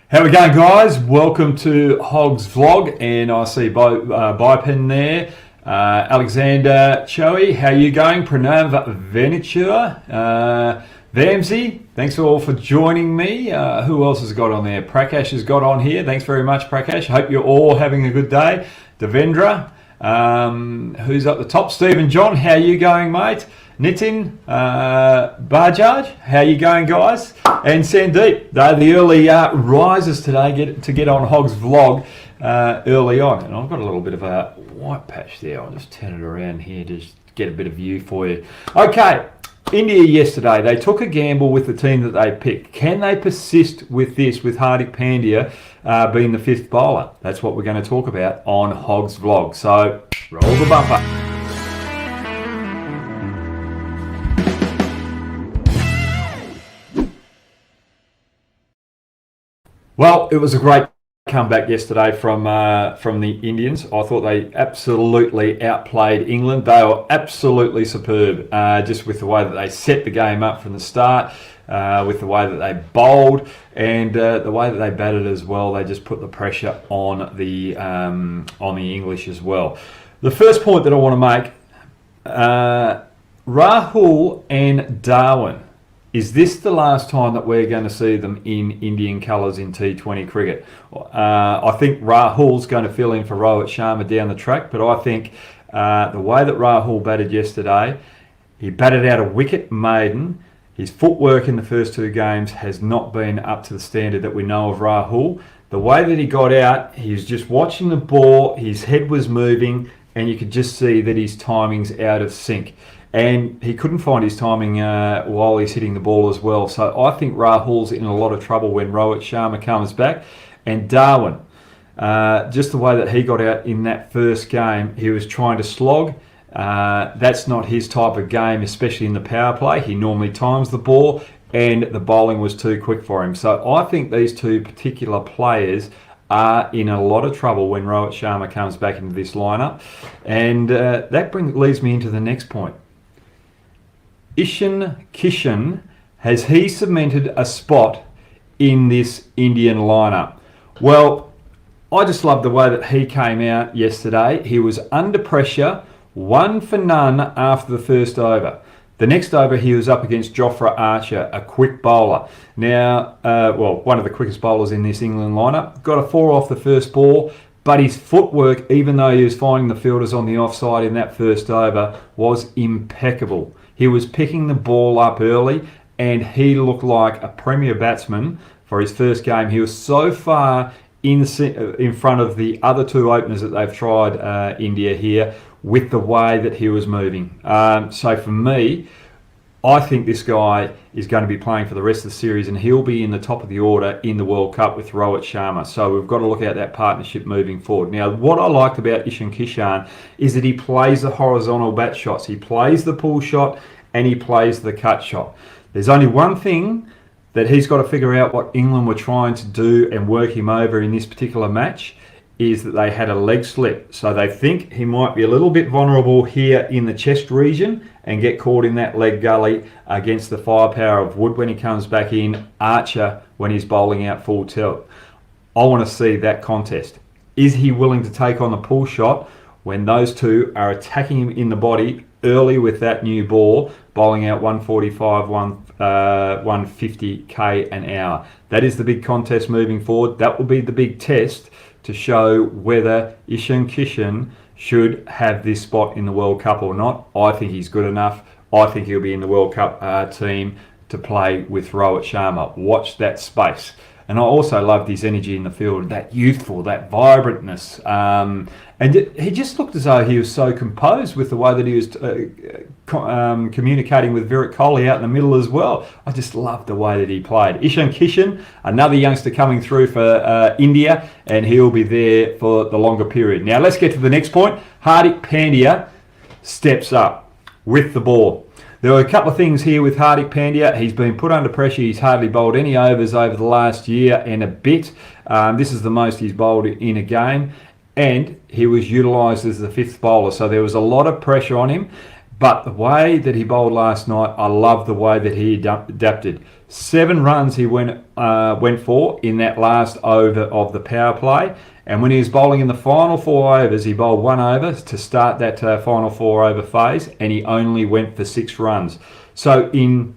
How we going, guys? Welcome to Hoggs vlog, and I see Bipen there. Alexander Choey, how you going? Pranav Venicura, Vamsy, thanks all for joining me. Who else has got on there? Prakash has got on here. Thanks very much, Prakash. Hope you're all having a good day. Devendra, who's up the top? Stephen John, how you going, mate? Nitin, Bajaj, how you going, guys? And Sandeep, they're the early risers today get on Hoggs vlog early on. And I've got a little bit of a white patch there. I'll just turn it around here to just get a bit of view for you. Okay, India yesterday, they took a gamble with the team that they picked. Can they persist with this, with Hardik Pandya being the fifth bowler? That's what we're going to talk about on Hoggs vlog. So, roll the bumper. Well, it was a great comeback yesterday from the Indians. I thought they absolutely outplayed England. They were absolutely superb, just with the way that they set the game up from the start, with the way that they bowled, and the way that they batted as well. They just put the pressure on the English as well. The first point that I want to make, Rahul and Darwin. Is this the last time that we're going to see them in Indian colours in T20 cricket? I think Rahul's going to fill in for Rohit Sharma down the track, but I think the way that Rahul batted yesterday, he batted out a wicket maiden. His footwork in the first two games has not been up to the standard that we know of Rahul. The way that he got out, he was just watching the ball, his head was moving, and you could just see that his timing's out of sync. And he couldn't find his timing while he's hitting the ball as well. So I think Rahul's in a lot of trouble when Rohit Sharma comes back. And Darwin, just the way that he got out in that first game, he was trying to slog. That's not his type of game, especially in the power play. He normally times the ball, and the bowling was too quick for him. So I think these two particular players are in a lot of trouble when Rohit Sharma comes back into this lineup. And that leads me into the next point. Ishan Kishan, has he cemented a spot in this Indian lineup? Well, I just love the way that he came out yesterday. He was under pressure, 1 for none after the first over. The next over, he was up against Jofra Archer, a quick bowler. Now, one of the quickest bowlers in this England lineup. Got a 4 off the first ball, but his footwork, even though he was finding the fielders on the offside in that first over, was impeccable. He was picking the ball up early, and he looked like a premier batsman for his first game. He was so far in front of the other two openers that they've tried India here with the way that he was moving. So for me, I think this guy is going to be playing for the rest of the series, and he'll be in the top of the order in the World Cup with Rohit Sharma. So we've got to look at that partnership moving forward. Now, what I liked about Ishan Kishan is that he plays the horizontal bat shots. He plays the pull shot and he plays the cut shot. There's only one thing that he's got to figure out what England were trying to do and work him over in this particular match, is that they had a leg slip. So they think he might be a little bit vulnerable here in the chest region and get caught in that leg gully against the firepower of Wood when he comes back in, Archer when he's bowling out full tilt. I want to see that contest. Is he willing to take on the pull shot when those two are attacking him in the body early with that new ball, bowling out 145, 150 k an hour? That is the big contest moving forward. That will be the big test to show whether Ishan Kishan should have this spot in the World Cup or not. I think he's good enough. I think he'll be in the World Cup team to play with Rohit Sharma. Watch that space. And I also loved his energy in the field, that youthful, that vibrantness. And he just looked as though he was so composed with the way that he was communicating with Virat Kohli out in the middle as well. I just loved the way that he played. Ishan Kishan, another youngster coming through for India, and he'll be there for the longer period. Now let's get to the next point. Hardik Pandya steps up with the ball. There were a couple of things here with Hardik Pandya. He's been put under pressure. He's hardly bowled any overs over the last year and a bit. This is the most he's bowled in a game. And he was utilised as the fifth bowler. So there was a lot of pressure on him. But the way that he bowled last night, I love the way that he adapted. 7 runs he went for in that last over of the power play. And when he was bowling in the final 4 overs, he bowled 1 over to start that final 4 over phase, and he only went for 6 runs. So in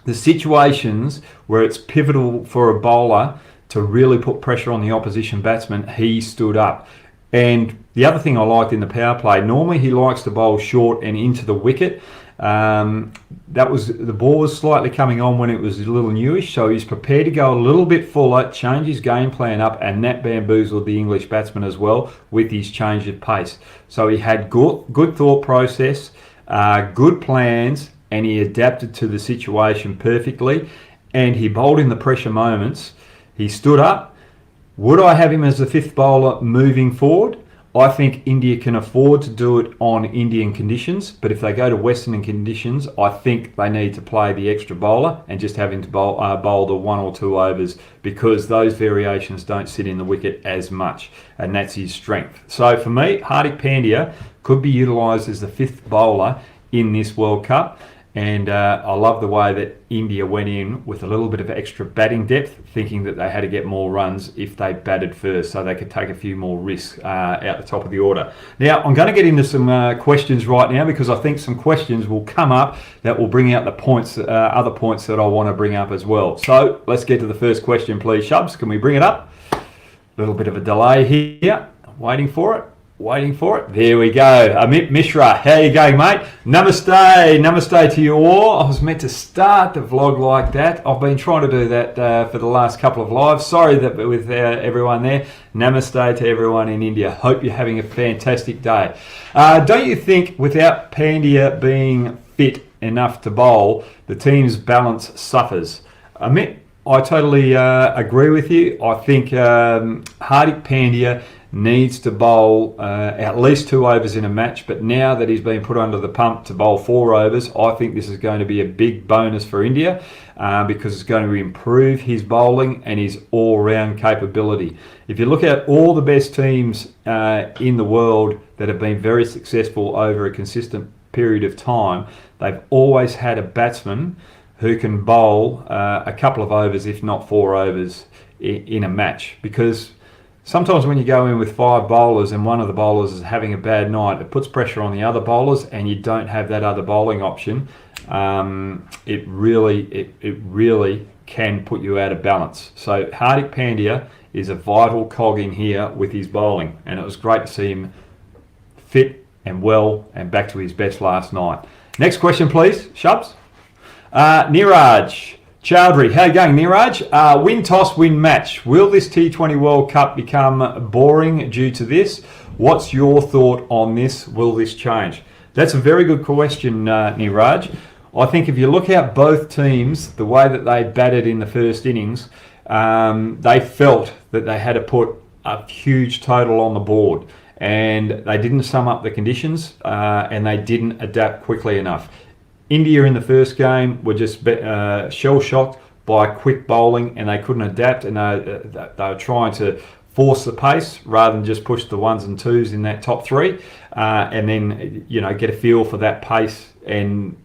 the situations where it's pivotal for a bowler to really put pressure on the opposition batsman, he stood up. And the other thing I liked in the power play, normally he likes to bowl short and into the wicket. The ball was slightly coming on when it was a little newish, so he's prepared to go a little bit fuller, change his game plan up, and that bamboozled the English batsman as well with his change of pace. So he had good thought process, good plans, and he adapted to the situation perfectly, and he bowled in the pressure moments. He stood up. Would I have him as the 5th bowler moving forward? I think India can afford to do it on Indian conditions, but if they go to Western conditions, I think they need to play the extra bowler and just have him to bowl the 1 or 2 overs, because those variations don't sit in the wicket as much, and that's his strength. So for me, Hardik Pandya could be utilised as the 5th bowler in this World Cup. And I love the way that India went in with a little bit of extra batting depth, thinking that they had to get more runs if they batted first, so they could take a few more risks out the top of the order. Now, I'm going to get into some questions right now, because I think some questions will come up that will bring out the points, other points that I want to bring up as well. So let's get to the first question, please, Shubs. Can we bring it up? A little bit of a delay here. Waiting for it. There we go. Amit Mishra, how you going, mate? Namaste to you all. I was meant to start the vlog like that. I've been trying to do that for the last couple of lives. Sorry that with everyone there. Namaste to everyone in India. Hope you're having a fantastic day. Don't you think without Pandya being fit enough to bowl, the team's balance suffers? Amit, I totally agree with you. I think Hardik Pandya needs to bowl at least 2 overs in a match, but now that he's been put under the pump to bowl 4 overs, I think this is going to be a big bonus for India, because it's going to improve his bowling and his all-round capability. If you look at all the best teams in the world that have been very successful over a consistent period of time, they've always had a batsman who can bowl a couple of overs, if not 4 overs in a match, because sometimes when you go in with 5 bowlers and one of the bowlers is having a bad night, it puts pressure on the other bowlers, and you don't have that other bowling option. It really can put you out of balance. So Hardik Pandya is a vital cog in here with his bowling, and it was great to see him fit and well and back to his best last night. Next question, please, Shubs. Niraj Chowdhury, how you going, Niraj? Win toss, win match. Will this T20 World Cup become boring due to this? What's your thought on this? Will this change? That's a very good question, Niraj. I think if you look at both teams, the way that they batted in the first innings, they felt that they had to put a huge total on the board, and they didn't sum up the conditions, and they didn't adapt quickly enough. India in the first game were just shell-shocked by quick bowling, and they couldn't adapt, and they were trying to force the pace rather than just push the 1s and 2s in that top 3, and then get a feel for that pace and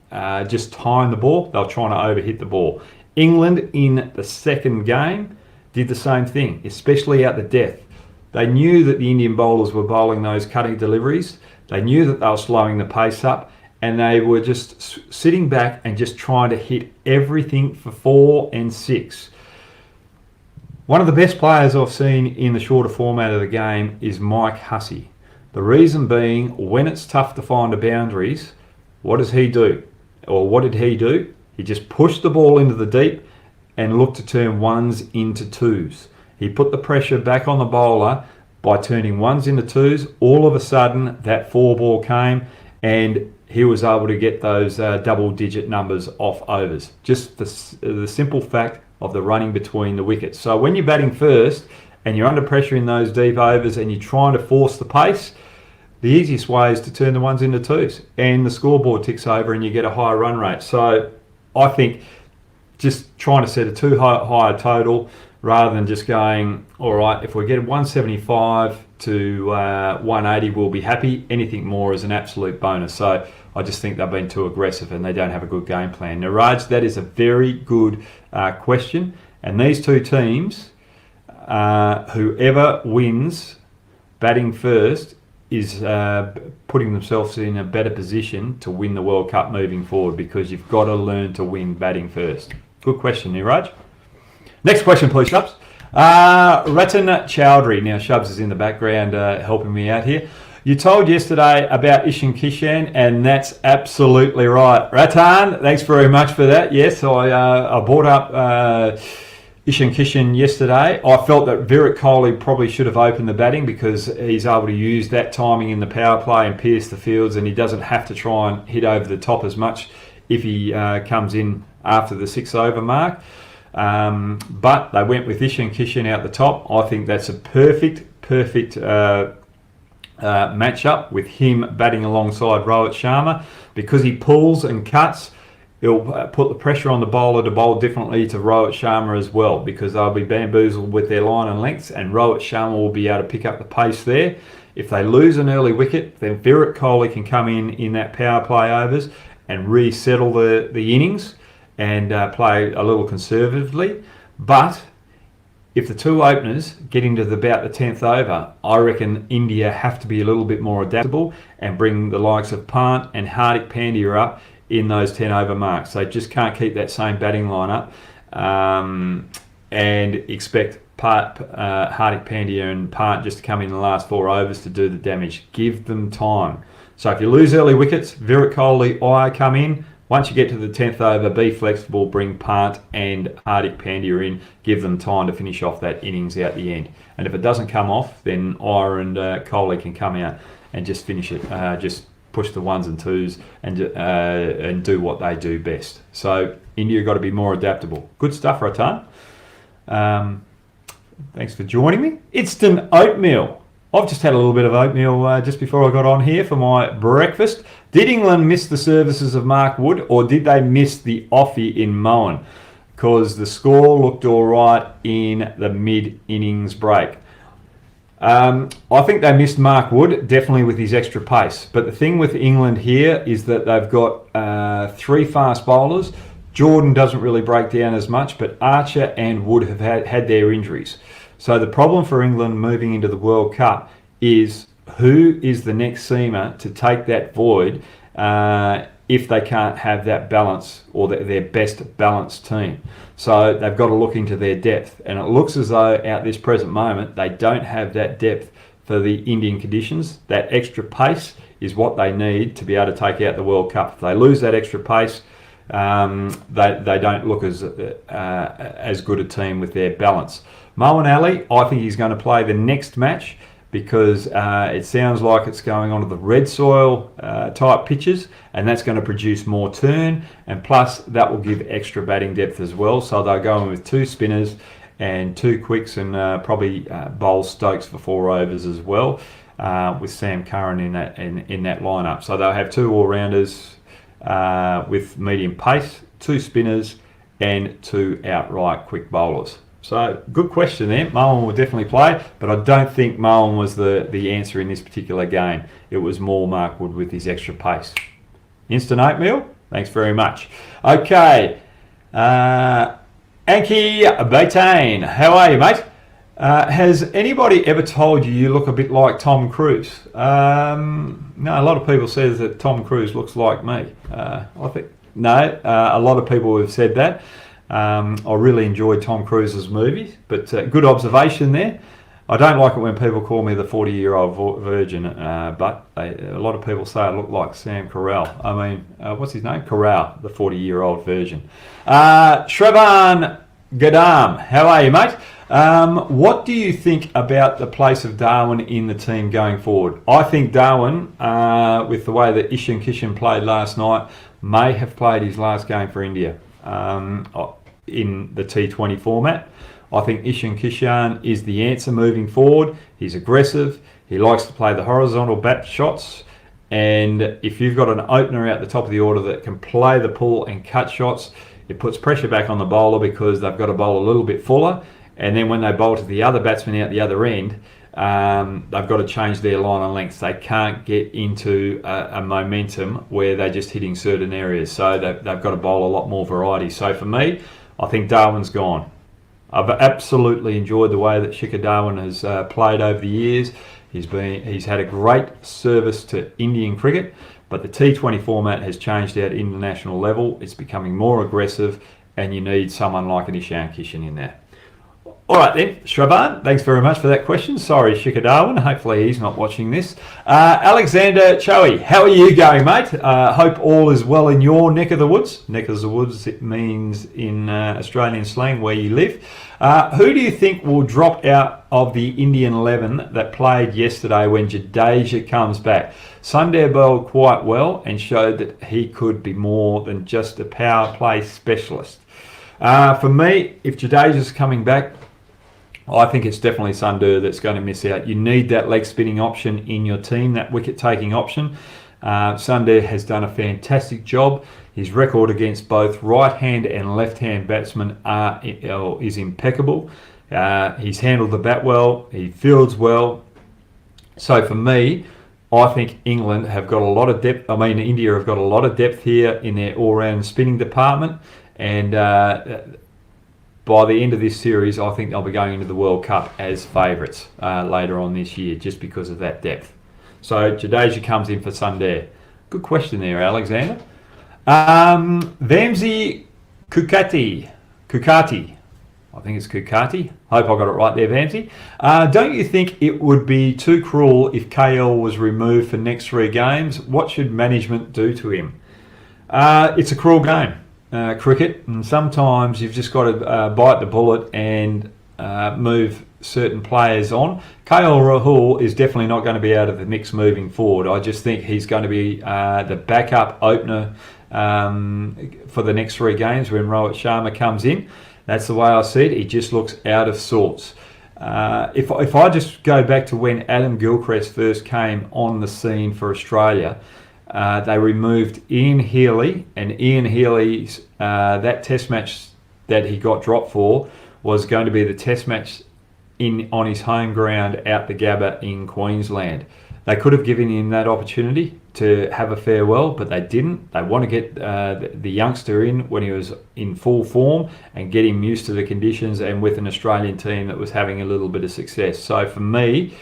just time the ball. They were trying to overhit the ball. England in the second game did the same thing, especially at the death. They knew that the Indian bowlers were bowling those cutting deliveries. They knew that they were slowing the pace up, and they were just sitting back and just trying to hit everything for 4 and 6. One of the best players I've seen in the shorter format of the game is Mike Hussey. The reason being, when it's tough to find the boundaries, what does he do? Or what did he do? He just pushed the ball into the deep and looked to turn 1s into 2s. He put the pressure back on the bowler by turning 1s into 2s. All of a sudden, that 4 ball came, and he was able to get those double-digit numbers off overs. Just the simple fact of the running between the wickets. So when you're batting first and you're under pressure in those deep overs and you're trying to force the pace, the easiest way is to turn the 1s into 2s, and the scoreboard ticks over and you get a higher run rate. So I think just trying to set a too high a total rather than just going, all right, if we get 175 to 180 will be happy. Anything more is an absolute bonus. So I just think they've been too aggressive and they don't have a good game plan. Now, Raj, that is a very good question. And these two teams, whoever wins batting first is putting themselves in a better position to win the World Cup moving forward, because you've got to learn to win batting first. Good question there, Raj. Next question, please, Shubs. Ratan Chowdhury. Now, Shubs is in the background helping me out here. You told yesterday about Ishan Kishan, and that's absolutely right. Ratan, thanks very much for that. Yes, I brought up Ishan Kishan yesterday. I felt that Virat Kohli probably should have opened the batting because he's able to use that timing in the power play and pierce the fields, and he doesn't have to try and hit over the top as much if he comes in after the 6-over mark. But they went with Ishan Kishan out the top. I think that's a perfect matchup with him batting alongside Rohit Sharma, because he pulls and cuts. It'll put the pressure on the bowler to bowl differently to Rohit Sharma as well, because they'll be bamboozled with their line and lengths, and Rohit Sharma will be able to pick up the pace there. If they lose an early wicket, then Virat Kohli can come in that power play overs and resettle the innings and play a little conservatively. But if the two openers get into about the 10th over, I reckon India have to be a little bit more adaptable and bring the likes of Pant and Hardik Pandya up in those 10-over marks. They just can't keep that same batting lineup and expect Hardik Pandya and Pant just to come in the last 4 overs to do the damage. Give them time. So if you lose early wickets, Virat Kohli, come in. Once you get to the 10th over, be flexible, bring Pant and Hardik Pandya in, give them time to finish off that innings out the end. And if it doesn't come off, then Iyer and Kohli can come out and just finish it, just push the ones and twos and do what they do best. So India got to be more adaptable. Good stuff, Ratan. Thanks for joining me. Instant oatmeal. I've just had a little bit of oatmeal just before I got on here for my breakfast. Did England miss the services of Mark Wood, or did they miss the offie in Moen? Because the score looked all right in the mid-innings break. I think they missed Mark Wood, definitely with his extra pace. But the thing with England here is that they've got 3 fast bowlers. Jordan doesn't really break down as much, but Archer and Wood have had their injuries. So the problem for England moving into the World Cup is who is the next seamer to take that void if they can't have that balance or their best balanced team. So they've got to look into their depth. And it looks as though at this present moment they don't have that depth for the Indian conditions. That extra pace is what they need to be able to take out the World Cup. If they lose that extra pace, they don't look as good a team with their balance. Moeen Ali, I think he's going to play the next match because it sounds like it's going onto the red soil type pitches, and that's going to produce more turn, and plus that will give extra batting depth as well. So they're going with 2 spinners and 2 quicks, and probably bowl Stokes for 4 overs as well, with Sam Curran in that lineup. So they'll have 2 all-rounders with medium pace, 2 spinners, and 2 outright quick bowlers. So, good question there. Moen will definitely play, but I don't think Moen was the answer in this particular game. It was more Mark Wood with his extra pace. Instant oatmeal? Thanks very much. Okay. Anki Baitain, how are you, mate? Has anybody ever told you look a bit like Tom Cruise? No, a lot of people say that Tom Cruise looks like me. I think no, a lot of people have said that. I really enjoyed Tom Cruise's movies, but good observation there. I don't like it when people call me the 40-year-old virgin, but a lot of people say I look like Sam Carell. I mean, what's his name? Carell, the 40-year-old virgin. Shravan Gadam, how are you, mate? What do you think about the place of Darwin in the team going forward? I think Darwin, with the way that Ishan Kishan played last night, may have played his last game for India in the T20 format. I think Ishan Kishan is the answer moving forward. He's aggressive. He likes to play the horizontal bat shots. And if you've got an opener out the top of the order that can play the pull and cut shots, it puts pressure back on the bowler because they've got to bowl a little bit fuller. And then when they bowl to the other batsman out the other end, they've got to change their line on lengths. They can't get into a momentum where they're just hitting certain areas. So they've got to bowl a lot more variety. So for me, I think Darwin's gone. I've absolutely enjoyed the way that Shikhar Dhawan has played over the years. He's had a great service to Indian cricket, but the T20 format has changed at international level. It's becoming more aggressive, and you need someone like an Ishan Kishan in there. All right then, Shravan, thanks very much for that question. Sorry, Shikhar Dhawan. Hopefully he's not watching this. Alexander Chowie, how are you going, mate? Hope all is well in your neck of the woods. Neck of the woods, it means in Australian slang where you live. Who do you think will drop out of the Indian 11 that played yesterday when Jadeja comes back? Sundar bowled quite well and showed that he could be more than just a power play specialist. For me, if Jadeja's coming back, I think it's definitely Sundar that's going to miss out. You need that leg spinning option in your team, that wicket taking option. Sundar has done a fantastic job. His record against both right-hand and left-hand batsmen is impeccable. He's handled the bat well. He fields well. So for me, I think England have got a lot of depth. India have got a lot of depth here in their all-round spinning department. And by the end of this series, I think they'll be going into the World Cup as favourites later on this year, just because of that depth. So Jadeja comes in for Sundar. Good question there, Alexander. Vamsi Kukati, I think it's Kukati. Hope I got it right there, Vamsi. Don't you think it would be too cruel if KL was removed for next 3 games? What should management do to him? It's a cruel game. Cricket, and sometimes you've just got to bite the bullet and move certain players on. KL Rahul is definitely not going to be out of the mix moving forward. I just think he's going to be the backup opener for the next 3 games when Rohit Sharma comes in. That's the way I see it. He just looks out of sorts. If I just go back to when Adam Gilchrist first came on the scene for Australia, they removed Ian Healy, and Ian Healy's that test match that he got dropped for was going to be the test match on his home ground out the Gabba in Queensland. They could have given him that opportunity to have a farewell, but they didn't. They want to get the youngster in when he was in full form and get him used to the conditions and with an Australian team that was having a little bit of success. So for me,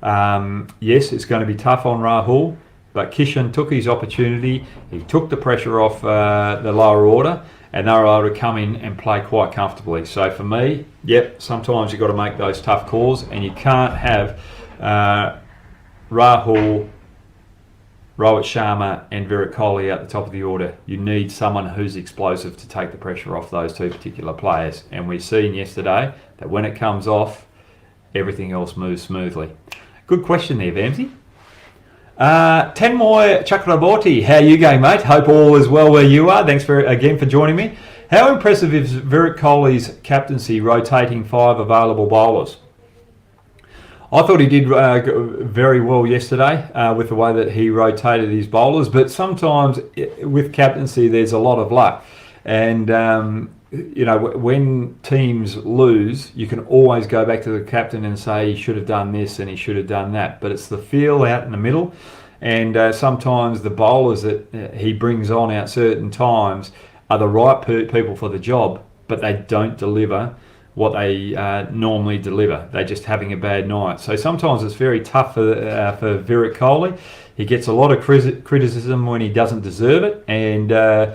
yes, it's going to be tough on Rahul. But Kishan took his opportunity, he took the pressure off the lower order, and they were able to come in and play quite comfortably. So for me, yep, sometimes you've got to make those tough calls, and you can't have Rahul, Rohit Sharma and Virat Kohli at the top of the order. You need someone who's explosive to take the pressure off those 2 particular players. And we've seen yesterday that when it comes off, everything else moves smoothly. Good question there, Vamsi. Tanmoy Chakraborty, how are you going, mate? Hope all is well where you are. Thanks again for joining me. How impressive is Virat Kohli's captaincy, rotating 5 available bowlers? I thought he did very well yesterday with the way that he rotated his bowlers, but sometimes with captaincy there's a lot of luck. And when teams lose, you can always go back to the captain and say he should have done this and he should have done that. But it's the feel out in the middle, and sometimes the bowlers that he brings on at certain times are the right people for the job, but they don't deliver what they normally deliver. They're just having a bad night. So sometimes it's very tough for Virat Kohli. He gets a lot of criticism when he doesn't deserve it, and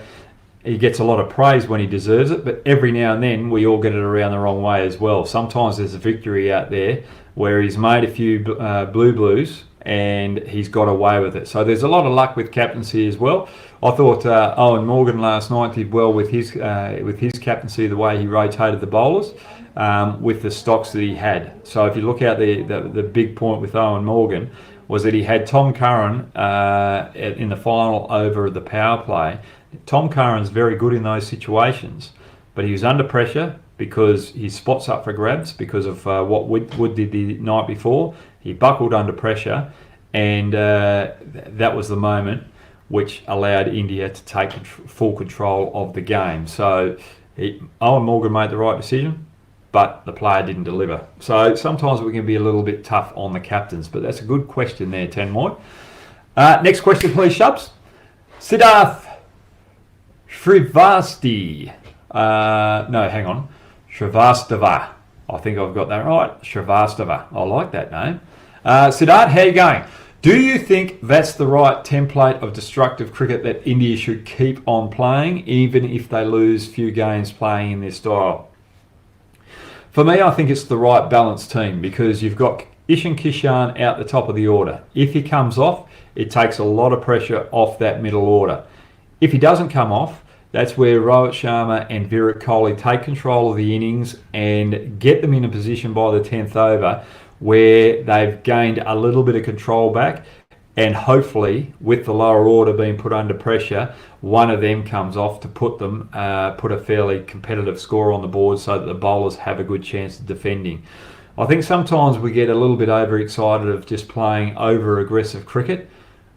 he gets a lot of praise when he deserves it, but every now and then we all get it around the wrong way as well. Sometimes there's a victory out there where he's made a few blues and he's got away with it. So there's a lot of luck with captaincy as well. I thought Owen Morgan last night did well with his captaincy, the way he rotated the bowlers with the stocks that he had. So if you look out the big point with Owen Morgan was that he had Tom Curran in the final over of the power play. Tom Curran's very good in those situations, but he was under pressure because his spot's up for grabs because of what Wood did the night before. He buckled under pressure, and that was the moment which allowed India to take full control of the game. So Owen Morgan made the right decision. but the player didn't deliver. So sometimes we can be a little bit tough on the captains, but that's a good question there, Tanmoy. Next question, please, Shubs. Siddharth Shrivastava. Shrivastava. I think I've got that right. Shrivastava. I like that name. Siddharth, how are you going? Do you think that's the right template of destructive cricket that India should keep on playing, even if they lose few games playing in this style? For me, I think it's the right balanced team because you've got Ishan Kishan out the top of the order. If he comes off, it takes a lot of pressure off that middle order. If he doesn't come off, that's where Rohit Sharma and Virat Kohli take control of the innings and get them in a position by the 10th over where they've gained a little bit of control back, and hopefully with the lower order being put under pressure, one of them comes off to put a fairly competitive score on the board so that the bowlers have a good chance of defending. I think sometimes we get a little bit overexcited of just playing over aggressive cricket.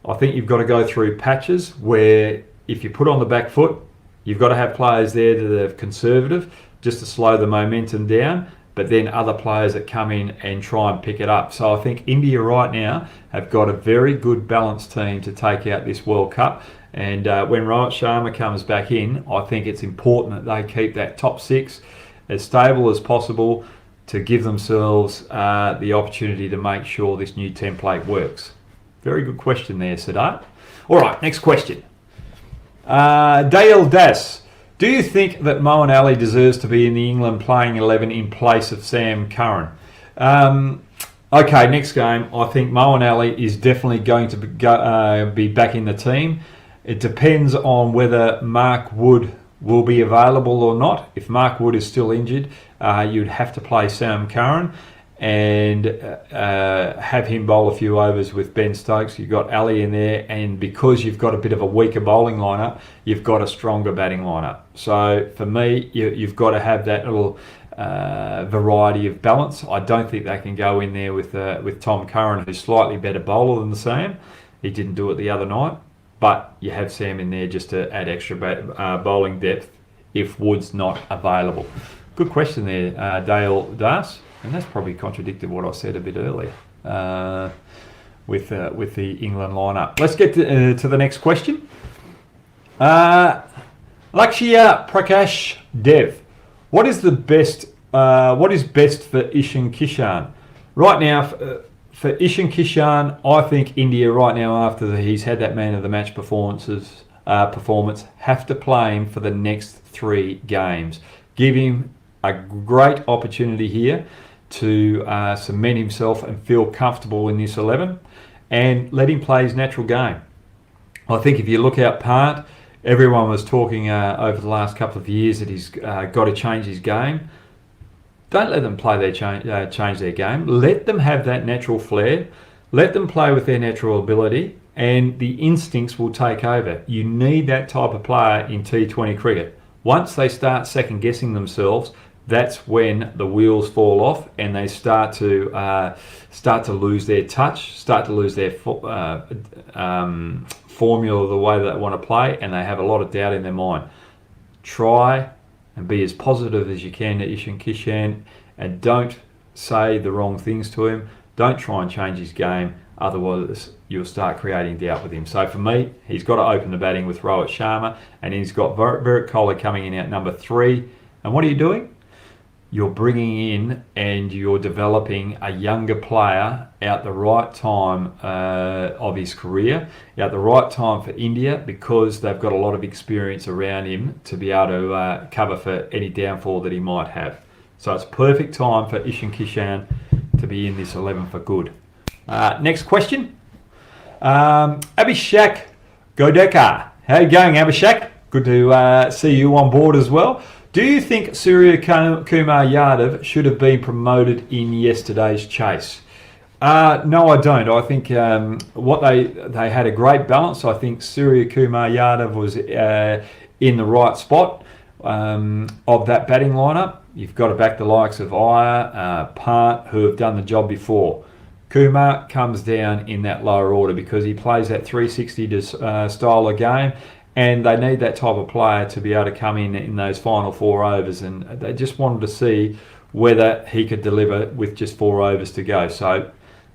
I think you've got to go through patches where if you put on the back foot, you've got to have players there that are conservative just to slow the momentum down, but then other players that come in and try and pick it up. So I think India right now have got a very good balanced team to take out this World Cup. And when Rohit Sharma comes back in, I think it's important that they keep that top six as stable as possible to give themselves the opportunity to make sure this new template works. Very good question there, Siddharth. All right, next question. Dale Das. Do you think that Moeen Ali deserves to be in the England playing 11 in place of Sam Curran? Okay, next game. I think Moeen Ali is definitely going to be back in the team. It depends on whether Mark Wood will be available or not. If Mark Wood is still injured, you'd have to play Sam Curran and have him bowl a few overs with Ben Stokes. You've got Ali in there, and because you've got a bit of a weaker bowling lineup, you've got a stronger batting lineup. So for me, you've got to have that little variety of balance. I don't think they can go in there with Tom Curran, who's slightly better bowler than Sam. He didn't do it the other night, but you have Sam in there just to add extra bowling depth if Wood's not available. Good question there, Dale Das. And that's probably contradicted what I said a bit earlier with the England lineup. Let's get to the next question. Lakshya Prakash Dev, what is best for Ishan Kishan right now? For Ishan Kishan, I think India right now, after he's had that man of the match performance, have to play him for the next 3 games. Give him a great opportunity here to cement himself and feel comfortable in this 11 and let him play his natural game. I think if you look out Pant, everyone was talking over the last couple of years that he's got to change his game. Don't let them change their game. Let them have that natural flair. Let them play with their natural ability, and the instincts will take over. You need that type of player in T20 cricket. Once they start second guessing themselves, that's when the wheels fall off and they start to lose their touch, start to lose their formula, the way that they want to play, and they have a lot of doubt in their mind. Try and be as positive as you can to Ishan Kishan, and don't say the wrong things to him. Don't try and change his game, otherwise you'll start creating doubt with him. So for me, he's got to open the batting with Rohit Sharma, and he's got Virat Kohli coming in at number 3. And what are you doing? You're bringing in and you're developing a younger player at the right time of his career, at the right time for India, because they've got a lot of experience around him to be able to cover for any downfall that he might have. So it's perfect time for Ishan Kishan to be in this 11 for good. Next question. Abhishek Godekar. How are you going, Abhishek? Good to see you on board as well. Do you think Suryakumar Yadav should have been promoted in yesterday's chase? No, I don't. I think they had a great balance. I think Suryakumar Yadav was in the right spot of that batting lineup. You've got to back the likes of Iyer, Pant, who have done the job before. Kumar comes down in that lower order because he plays that 360 style of game. And they need that type of player to be able to come in those final 4 overs. And they just wanted to see whether he could deliver with just 4 overs to go. So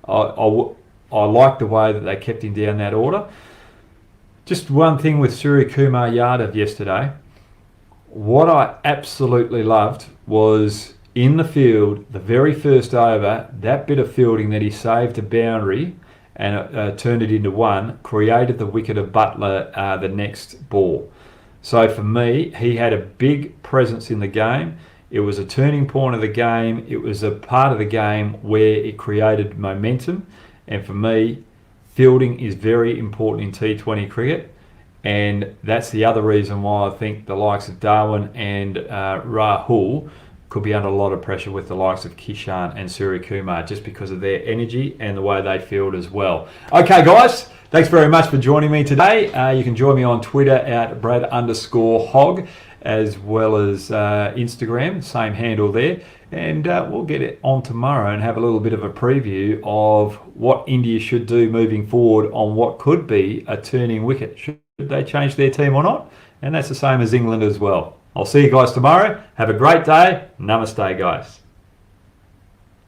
I like the way that they kept him down that order. Just one thing with Suryakumar Yadav yesterday. What I absolutely loved was in the field, the very first over, that bit of fielding that he saved a boundary and turned it into 1, created the wicket of Butler the next ball. So for me, he had a big presence in the game. It was a turning point of the game. It was a part of the game where it created momentum. And for me, fielding is very important in T20 cricket. And that's the other reason why I think the likes of Darwin and Rahul could be under a lot of pressure with the likes of Kishan and Suryakumar, just because of their energy and the way they field as well. Okay, guys, thanks very much for joining me today. You can join me on Twitter at Brad_Hogg, as well as Instagram, same handle there. And we'll get it on tomorrow and have a little bit of a preview of what India should do moving forward on what could be a turning wicket. Should they change their team or not? And that's the same as England as well. I'll see you guys tomorrow. Have a great day. Namaste, guys.